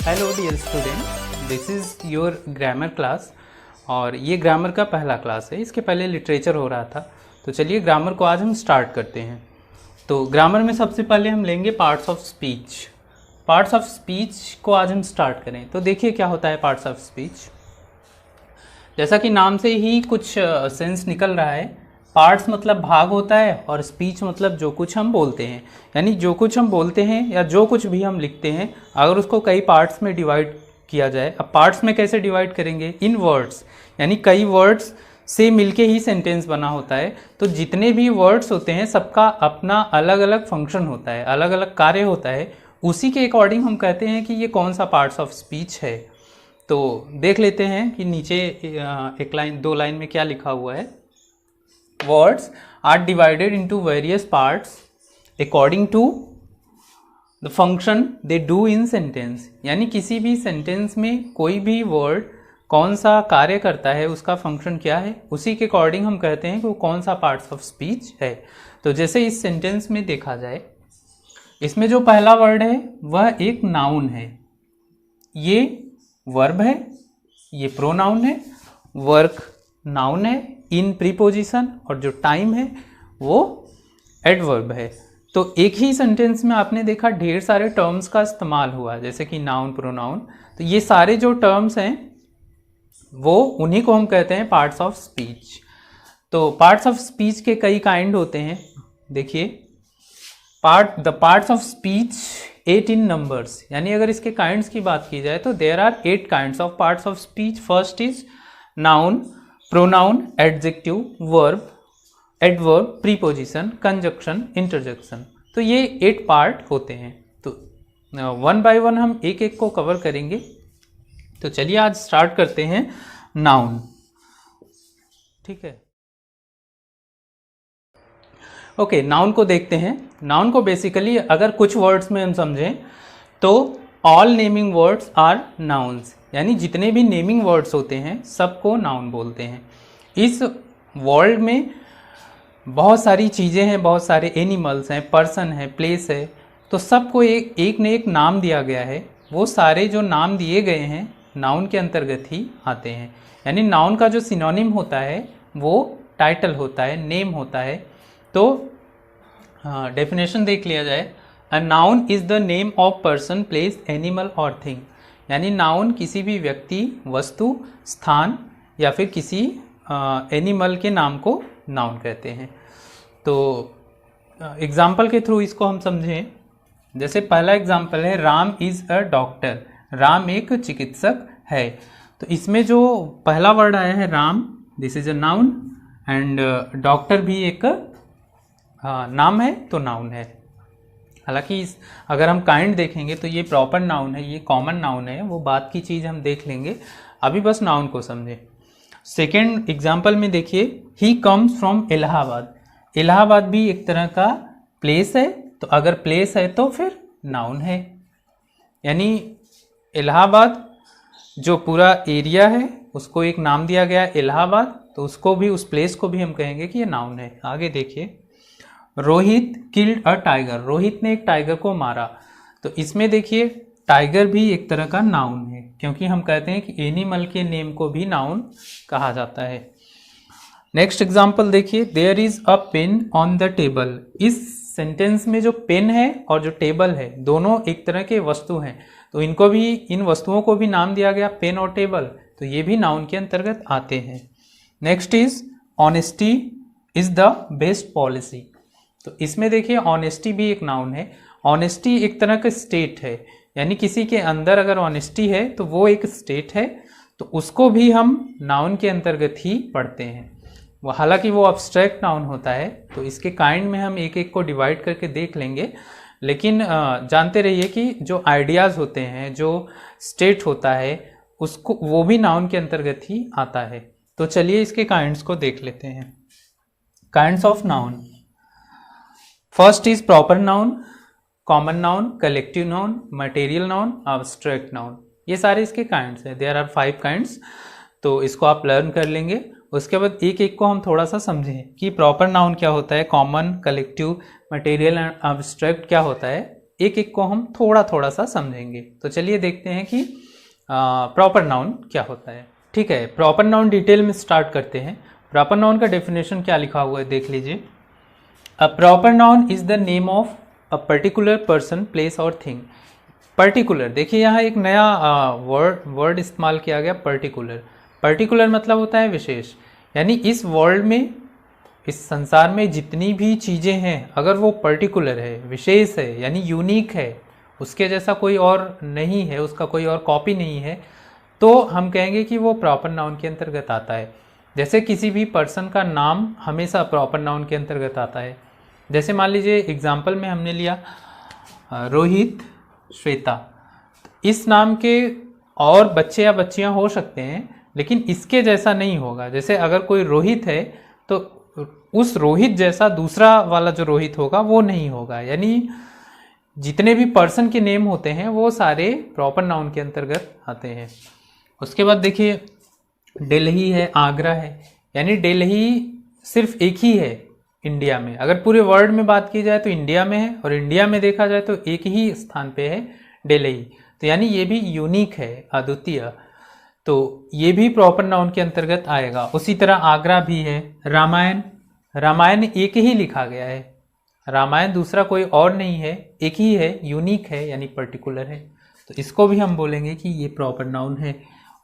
Hello dear student, this is your grammar class. और ये grammar का पहला क्लास है। इसके पहले लिटरेचर हो रहा था। तो चलिए ग्रामर को आज हम स्टार्ट करते हैं। तो ग्रामर में सबसे पहले हम लेंगे parts of speech. Parts of speech को आज हम स्टार्ट करें तो देखिए क्या होता है पार्ट्स ऑफ स्पीच। जैसा कि नाम से ही कुछ सेंस निकल रहा है, पार्ट्स मतलब भाग होता है और स्पीच मतलब जो कुछ हम बोलते हैं। यानी जो कुछ हम बोलते हैं या जो कुछ भी हम लिखते हैं, अगर उसको कई पार्ट्स में डिवाइड किया जाए। अब पार्ट्स में कैसे डिवाइड करेंगे? इन वर्ड्स, यानी कई वर्ड्स से मिलके ही सेंटेंस बना होता है। तो जितने भी वर्ड्स होते हैं सबका अपना अलग अलग फंक्शन होता है, अलग अलग कार्य होता है। उसी के अकॉर्डिंग हम कहते हैं कि ये कौन सा पार्ट्स ऑफ स्पीच है। तो देख लेते हैं कि नीचे एक लाइन दो लाइन में क्या लिखा हुआ है। Words are divided into various parts according to the function they do in sentence. यानी किसी भी सेंटेंस में कोई भी वर्ड कौन सा कार्य करता है, उसका फंक्शन क्या है, उसी के अकॉर्डिंग हम कहते हैं कि वो कौन सा पार्ट्स ऑफ स्पीच है। तो जैसे इस सेंटेंस में देखा जाए, इसमें जो पहला वर्ड है वह एक नाउन है, ये वर्ब है, ये प्रोनाउन है, वर्क नाउन है इन प्रीपोजिशन, और जो टाइम है वो एडवर्ब है। तो एक ही सेंटेंस में आपने देखा ढेर सारे टर्म्स का इस्तेमाल हुआ, जैसे कि नाउन, प्रोनाउन। तो ये सारे जो टर्म्स हैं वो उन्हीं को हम कहते हैं पार्ट्स ऑफ स्पीच। तो पार्ट्स ऑफ स्पीच के कई काइंड होते हैं। देखिए the parts of speech 8 in numbers. यानी अगर इसके काइंड्स की बात की जाए तो there are 8 kinds of parts of speech. First is noun, pronoun, adjective, verb, adverb, preposition, conjunction, interjection. तो ये 8 पार्ट होते हैं। तो वन बाय वन हम एक एक को कवर करेंगे। तो चलिए आज स्टार्ट करते हैं नाउन। ठीक है, ओके, नाउन को देखते हैं। नाउन को बेसिकली अगर कुछ वर्ड्स में हम समझें तो all naming words are nouns. यानी जितने भी नेमिंग वर्ड्स होते हैं सबको नाउन बोलते हैं। इस वर्ल्ड में बहुत सारी चीज़ें हैं, बहुत सारे एनिमल्स हैं, पर्सन है, प्लेस है। तो सबको एक ने एक नाम दिया गया है। वो सारे जो नाम दिए गए हैं नाउन के अंतर्गत ही आते हैं। यानी नाउन का जो सिनोनिम होता है वो टाइटल होता है, नेम होता है। तो डेफिनेशन देख लिया जाए, a noun is the name of person, place, animal और थिंग। यानी नाउन किसी भी व्यक्ति, वस्तु, स्थान या फिर किसी एनिमल के नाम को नाउन कहते हैं। तो एग्जाम्पल के थ्रू इसको हम समझें। जैसे पहला एग्जाम्पल है Ram is a doctor. Ram एक चिकित्सक है। तो इसमें जो पहला वर्ड आया है Ram, this is a noun, and doctor भी एक नाम है तो नाउन है। हालांकि अगर हम काइंड देखेंगे तो ये प्रॉपर नाउन है, ये कॉमन नाउन है, वो बात की चीज़ हम देख लेंगे। अभी बस नाउन को समझें। सेकेंड एग्जाम्पल में देखिए, he comes from Allahabad. Allahabad भी एक तरह का प्लेस है। तो अगर प्लेस है तो फिर नाउन है। यानी इलाहाबाद जो पूरा एरिया है उसको एक नाम दिया गया इलाहाबाद, तो उसको भी, उस प्लेस को भी हम कहेंगे कि ये नाउन है। आगे देखिए, Rohit killed a tiger. Rohit ने एक टाइगर को मारा। तो इसमें देखिए टाइगर भी एक तरह का नाउन है, क्योंकि हम कहते हैं कि एनिमल के नेम को भी नाउन कहा जाता है। नेक्स्ट एग्जाम्पल देखिए, there is a pen on the table. इस सेंटेंस में जो पेन है और जो टेबल है दोनों एक तरह के वस्तु हैं। तो इनको भी, इन वस्तुओं को भी नाम दिया गया पेन और टेबल। तो ये भी नाउन के अंतर्गत आते हैं। Next is honesty is the best policy. तो इसमें देखिए ऑनेस्टी भी एक नाउन है। ऑनेस्टी एक तरह का स्टेट है। यानी किसी के अंदर अगर ऑनेस्टी है तो वो एक स्टेट है, तो उसको भी हम नाउन के अंतर्गत ही पढ़ते हैं। वो हालांकि वो अब्स्ट्रैक्ट नाउन होता है। तो इसके काइंड में हम एक एक को डिवाइड करके देख लेंगे। लेकिन जानते रहिए कि जो आइडियाज़ होते हैं, जो स्टेट होता है, उसको वो भी नाउन के अंतर्गत ही आता है। तो चलिए इसके काइंड्स को देख लेते हैं। Kinds of noun, first is proper noun, common noun, collective noun, material noun, abstract noun. ये सारे इसके काइंड्स हैं। There are 5 kinds. तो इसको आप लर्न कर लेंगे। उसके बाद एक एक को हम थोड़ा सा समझें कि प्रॉपर नाउन क्या होता है, common, collective, material and abstract क्या होता है। एक एक को हम थोड़ा थोड़ा सा समझेंगे। तो चलिए देखते हैं कि प्रॉपर नाउन क्या होता है। ठीक है, प्रॉपर नाउन डिटेल में स्टार्ट करते हैं। प्रॉपर नाउन का डेफिनेशन क्या लिखा हुआ है देख लीजिए। A proper noun is the name of a particular person, place और थिंग। पर्टिकुलर, देखिए यहाँ एक नया वर्ड इस्तेमाल किया गया, पर्टिकुलर। पर्टिकुलर मतलब होता है विशेष, यानी इस वर्ल्ड में, इस संसार में जितनी भी चीज़ें हैं अगर वो पर्टिकुलर है, विशेष है, यानी यूनिक है, उसके जैसा कोई और नहीं है, उसका कोई और कॉपी नहीं है, तो हम कहेंगे कि वो प्रॉपर नाउन के अंतर्गत आता है। जैसे किसी भी पर्सन का नाम हमेशा प्रॉपर नाउन के अंतर्गत आता है। जैसे मान लीजिए एग्जाम्पल में हमने लिया रोहित, श्वेता। इस नाम के और बच्चे या बच्चियां हो सकते हैं, लेकिन इसके जैसा नहीं होगा। जैसे अगर कोई रोहित है तो उस रोहित जैसा दूसरा वाला जो रोहित होगा वो नहीं होगा। यानी जितने भी पर्सन के नेम होते हैं वो सारे प्रॉपर नाउन के अंतर्गत आते हैं। उसके बाद देखिए दिल्ली है, आगरा है, यानी दिल्ली सिर्फ एक ही है इंडिया में। अगर पूरे वर्ल्ड में बात की जाए तो इंडिया में है, और इंडिया में देखा जाए तो एक ही स्थान पे है, दिल्ली। तो यानी ये भी यूनिक है, अद्वितीय। तो ये भी प्रॉपर नाउन के अंतर्गत आएगा। उसी तरह आगरा भी है। रामायण, रामायण एक ही लिखा गया है, रामायण दूसरा कोई और नहीं है, एक ही है, यूनिक है, यानी पर्टिकुलर है। तो इसको भी हम बोलेंगे कि ये प्रॉपर नाउन है।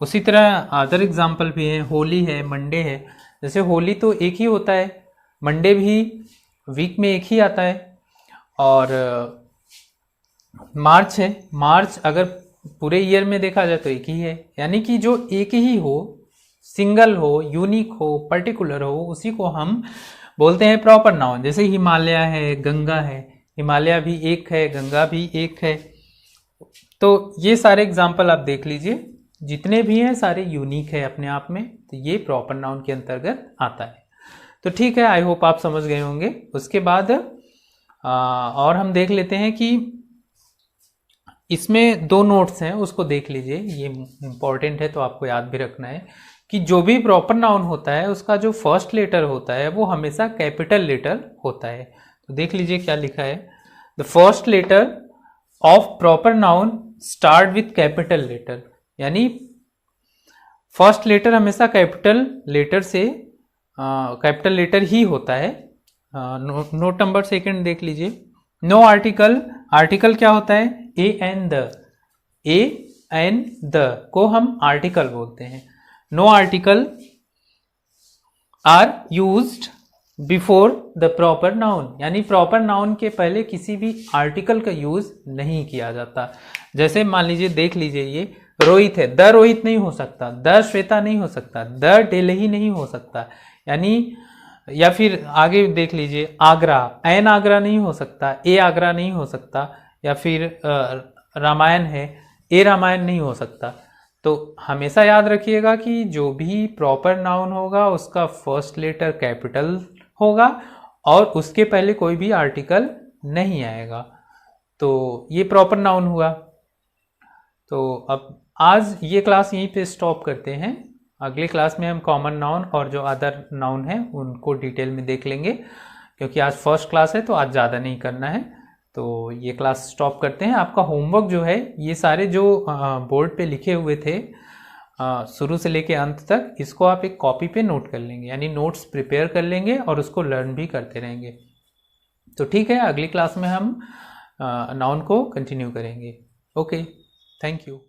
उसी तरह अदर एग्जाम्पल भी हैं, होली है, मंडे है। जैसे होली तो एक ही होता है, मंडे भी वीक में एक ही आता है। और मार्च है, मार्च अगर पूरे ईयर में देखा जाए तो एक ही है। यानी कि जो एक ही हो, सिंगल हो, यूनिक हो, पर्टिकुलर हो, उसी को हम बोलते हैं प्रॉपर नाउन। जैसे हिमालय है, गंगा है, हिमालय भी एक है, गंगा भी एक है। तो ये सारे एग्जाम्पल आप देख लीजिए, जितने भी हैं सारे यूनिक है अपने आप में, तो ये प्रॉपर नाउन के अंतर्गत आता है। तो ठीक है, आई होप आप समझ गए होंगे। उसके बाद और हम देख लेते हैं कि इसमें 2 नोट्स हैं, उसको देख लीजिए, ये इंपॉर्टेंट है तो आपको याद भी रखना है कि जो भी प्रॉपर नाउन होता है उसका जो फर्स्ट लेटर होता है वो हमेशा कैपिटल लेटर होता है। तो देख लीजिए क्या लिखा है, the first letter of proper noun start with capital letter. यानी फर्स्ट लेटर हमेशा कैपिटल लेटर से कैपिटल लेटर ही होता है। नोट नंबर 2 देख लीजिए। नो आर्टिकल, आर्टिकल क्या होता है, a an the, a an the को हम आर्टिकल बोलते हैं। No article are used before the proper noun, यानी प्रॉपर नाउन के पहले किसी भी आर्टिकल का यूज नहीं किया जाता। जैसे मान लीजिए, देख लीजिए, ये रोहित है, द रोहित नहीं हो सकता, द श्वेता नहीं हो सकता, द दिल्ली नहीं हो सकता, यानी, या फिर आगे देख लीजिए आगरा, एन आगरा नहीं हो सकता, ए आगरा नहीं हो सकता, या फिर रामायण है, ए रामायण नहीं हो सकता। तो हमेशा याद रखिएगा कि जो भी प्रॉपर नाउन होगा उसका फर्स्ट लेटर कैपिटल होगा और उसके पहले कोई भी आर्टिकल नहीं आएगा। तो ये प्रॉपर नाउन हुआ। तो अब आज ये क्लास यहीं पे स्टॉप करते हैं। अगली क्लास में हम कॉमन नाउन और जो अदर नाउन है उनको डिटेल में देख लेंगे, क्योंकि आज फर्स्ट क्लास है तो आज ज़्यादा नहीं करना है। तो ये क्लास स्टॉप करते हैं। आपका होमवर्क जो है, ये सारे जो बोर्ड पे लिखे हुए थे शुरू से लेके अंत तक, इसको आप एक कॉपी पे नोट कर लेंगे, यानी नोट्स प्रिपेयर कर लेंगे और उसको लर्न भी करते रहेंगे। तो ठीक है, अगली क्लास में हम नाउन को कंटिन्यू करेंगे। Okay, thank you.